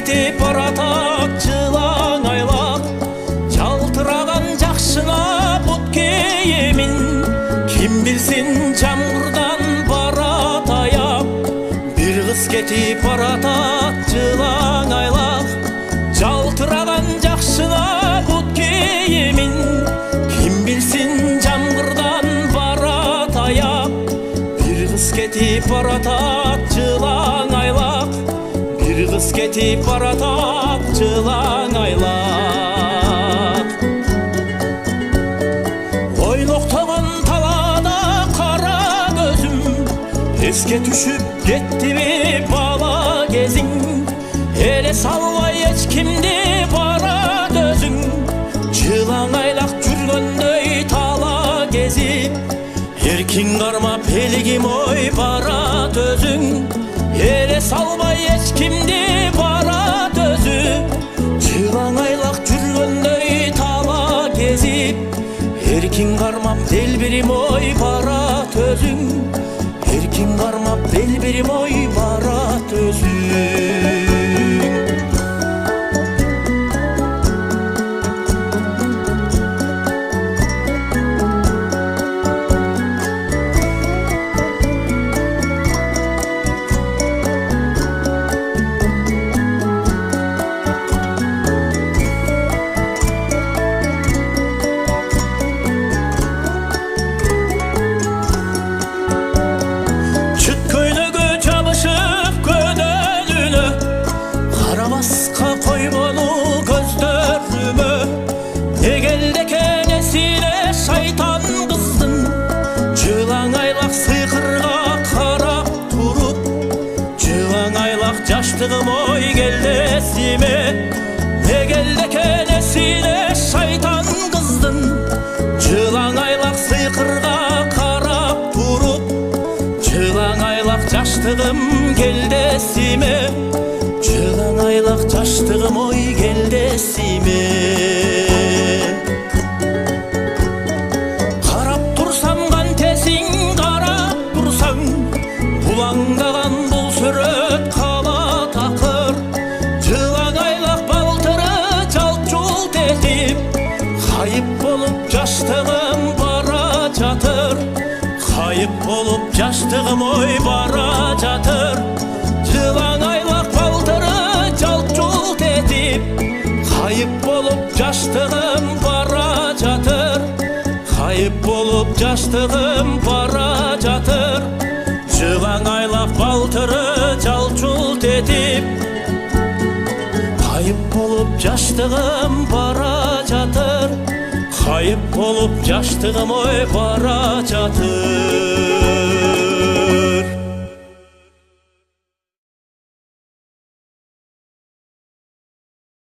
кетип баратат жылаң айлак, жалтыраган жакшыңа бут кейемин. Ким билсин жамгырдан барат аяп, бир кыз кетип баратат жылаң айлак, жалтыраган жакшыңа бут кейемин. Ким билсин жамгырдан барат аяп, бир кыз кетип баратат жылаң айлак, бир кыз кетип баратат жылаң айлак. Ойлоктогон талаада кара көзүм, эске түшүп кеттиби бала кезиң. Эле салбай эч кимди барат өзүң, жылаң айлак жүргөндөй тала кезип. Эркиң кармап элигим ой барат өзүң, эле салбай эч кимди барат өзү. Жылаң айлак жүргөндөй тала кезип, эркиң кармап делбирим ой барат өзүң, эркиң кармап делбирим ой барат өзүң. Шайтан кыздын жылаң айлак сыйкырга карап туруп, жылаң айлак жаштыгым ой келди эсиме. Не келди экен эсине шайтан кыздын, жылаң айлак сыйкырга карап туруп, жылаң айлак жаштыгым келди эсиме. Жылаң айлак жаштыгым ой келди эсиме. Булаңдаган бул сүрөт кала такыр, жылаң айлак балтыры жалт-жулт этип, кайып болуп жаштыгым бара жатыр, кайып болуп жаштыгым ой бара жатыр. Жылаң айлак балтыры жалт-жулт этип, кайып болуп жаштыгым бара жатыр, кайып болуп жаштыгым бара жатыр. Жылаң айлак балтыры жалт-жулт этип, кайып болуп жаштыгым бара жатыр, кайып болуп жаштыгым ой бара жатыр.